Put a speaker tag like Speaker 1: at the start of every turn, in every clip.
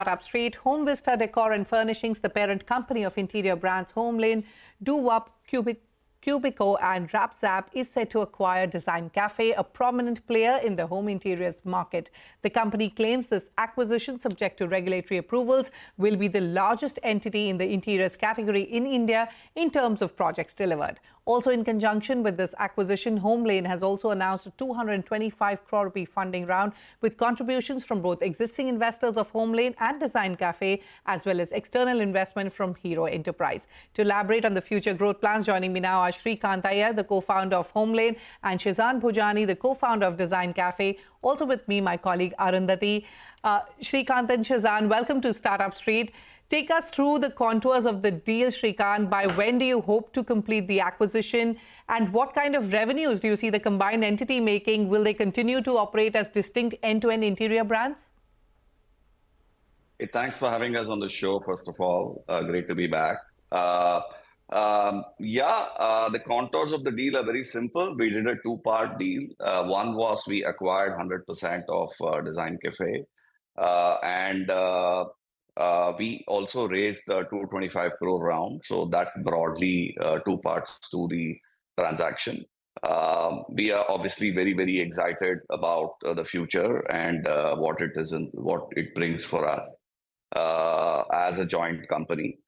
Speaker 1: Startup Street, Home Vista Decor and Furnishings, the parent company of interior brands HomeLane, Do-Up, Cubico and RapZap, is set to acquire DesignCafe, a prominent player in the home interiors market. The company claims this acquisition, subject to regulatory approvals, will be the largest entity in the interiors category in India in terms of projects delivered. Also, in conjunction with this acquisition, HomeLane has also announced a 225 crore rupee funding round with contributions from both existing investors of HomeLane and DesignCafe, as well as external investment from Hero Enterprise. To elaborate on the future growth plans, joining me now are Srikanth Iyer, the co-founder of HomeLane, and Shizan Bhujani, the co-founder of DesignCafe. Also with me, my colleague Arundhati. Srikanth and Shizan, welcome to Startup Street. Take us through the contours of the deal, Srikanth. By when do you hope to complete the acquisition? And what kind of revenues do you see the combined entity making? Will they continue to operate as distinct end-to-end interior brands?
Speaker 2: Hey, thanks for having us on the show, first of all. Great to be back. The contours of the deal are very simple. We did a two-part deal. One was we acquired 100% of DesignCafe. We also raised a 225 crore round. So that's broadly two parts to the transaction. We are obviously very, very excited about the future and what it is and what it brings for us as a joint company.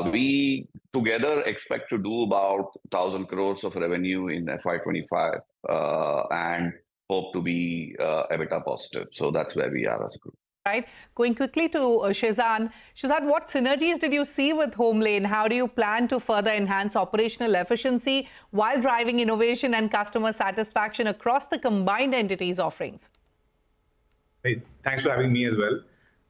Speaker 2: We together expect to do about 1,000 crores of revenue in FY25 and hope to be EBITDA positive. So that's where we are as a group.
Speaker 1: Right. Going quickly to Shizan. Shizan, what synergies did you see with HomeLane? How do you plan to further enhance operational efficiency while driving innovation and customer satisfaction across the combined entities' offerings?
Speaker 3: Hey, thanks for having me as well.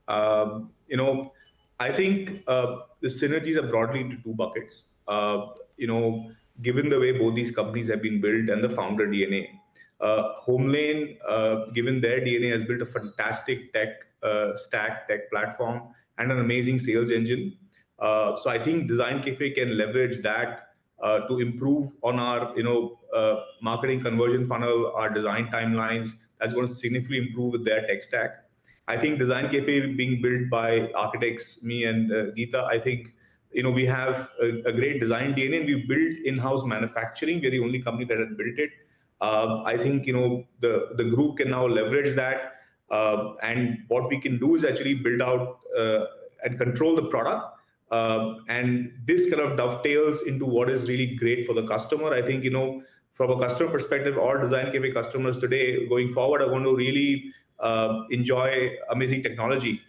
Speaker 3: I think the synergies are broadly into two buckets. Given the way both these companies have been built and the founder DNA, HomeLane, given their DNA, has built a fantastic tech stack, tech platform, and an amazing sales engine. So I think DesignCafe can leverage that to improve on our marketing conversion funnel, our design timelines. That's going to significantly improve with their tech stack. I think DesignCafe being built by architects, me and Geeta, I think we have a great design DNA, and we've built in-house manufacturing. We're the only company that had built it. I think the group can now leverage that, and what we can do is actually build out and control the product. And this kind of dovetails into what is really great for the customer. I think from a customer perspective, all DesignCafe customers today going forward are going to really enjoy amazing technology.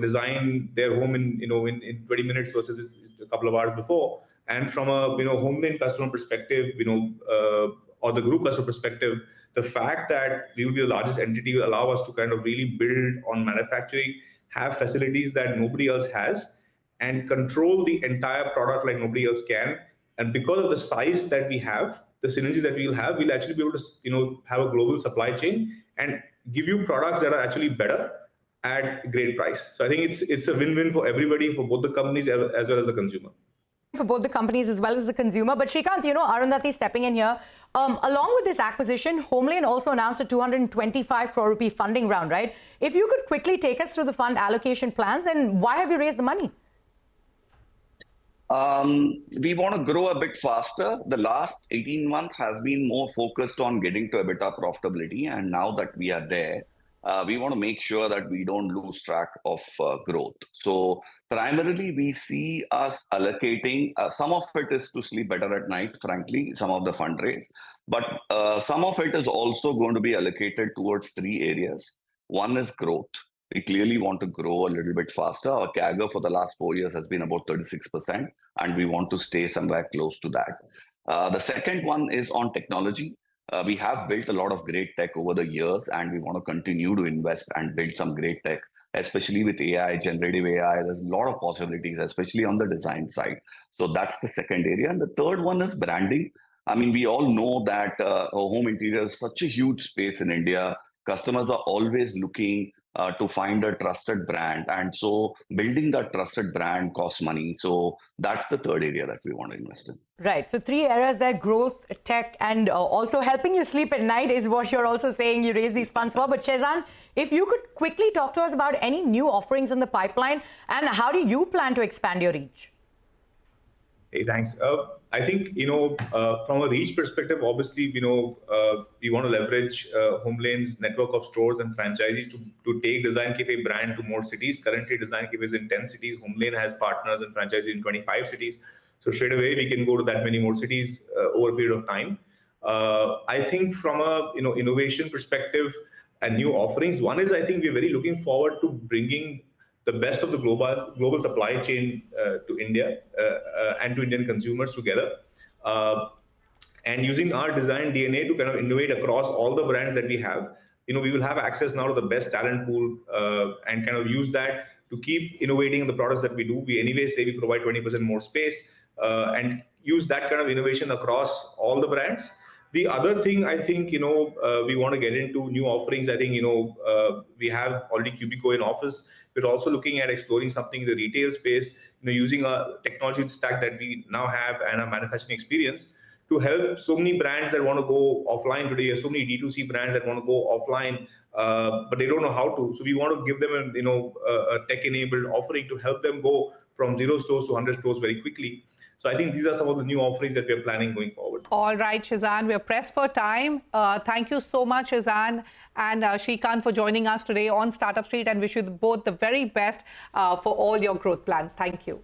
Speaker 3: Design their home in 20 minutes versus a couple of hours before. And from a HomeLane customer perspective, or the group customer perspective, the fact that we will be the largest entity will allow us to kind of really build on manufacturing, have facilities that nobody else has, and control the entire product like nobody else can. And because of the size that we have, the synergy that we'll have, we'll actually be able to have a global supply chain and give you products that are actually better at great price. So I think it's a win-win for everybody, for both the companies as well as the consumer.
Speaker 4: For both the companies as well as the consumer. But Srikanth, Arundhati stepping in here. Along with this acquisition, HomeLane also announced a 225 crore rupee funding round, right? If you could quickly take us through the fund allocation plans and why have you raised the money?
Speaker 2: We want to grow a bit faster. The last 18 months has been more focused on getting to EBITDA profitability. And now that we are there, we want to make sure that we don't lose track of growth. So primarily, we see us allocating, some of it is to sleep better at night, frankly, some of the fundraise. But some of it is also going to be allocated towards three areas. One is growth. We clearly want to grow a little bit faster. Our CAGR for the last 4 years has been about 36%, and we want to stay somewhere close to that. The second one is on technology. We have built a lot of great tech over the years, and we want to continue to invest and build some great tech, especially with AI, generative AI. There's a lot of possibilities, especially on the design side. So that's the second area. And the third one is branding. I mean, we all know that home interior is such a huge space in India. Customers are always looking to find a trusted brand. And so building that trusted brand costs money. So that's the third area that we want to invest in.
Speaker 4: Right. So 3 areas there: growth, tech, and also helping you sleep at night is what you're also saying you raise these funds for. But Shehzan, if you could quickly talk to us about any new offerings in the pipeline and how do you plan to expand your reach?
Speaker 3: Hey, thanks. I think, from a reach perspective, obviously, we want to leverage HomeLane's network of stores and franchisees to take DesignCafe brand to more cities. Currently, DesignCafe is in 10 cities. HomeLane has partners and franchisees in 25 cities. So straight away, we can go to that many more cities over a period of time. I think from a innovation perspective and new offerings, one is I think we're very looking forward to bringing the best of the global supply chain to India and to Indian consumers together, and using our design DNA to kind of innovate across all the brands that we have. We will have access now to the best talent pool and kind of use that to keep innovating in the products that we do. We anyway say we provide 20% more space and use that kind of innovation across all the brands. The other thing I think, we want to get into new offerings. I think, we have already Cubico in office. We're also looking at exploring something in the retail space, using a technology stack that we now have and a manufacturing experience to help so many brands that want to go offline today. There's so many D2C brands that want to go offline, but they don't know how to. So we want to give them a tech-enabled offering to help them go from 0 stores to 100 stores very quickly. So I think these are some of the new offerings that we're planning going forward.
Speaker 1: All right, Shehzan, we're pressed for time. Thank you so much, Shehzan and Srikanth, for joining us today on Startup Street, and wish you both the very best for all your growth plans. Thank you.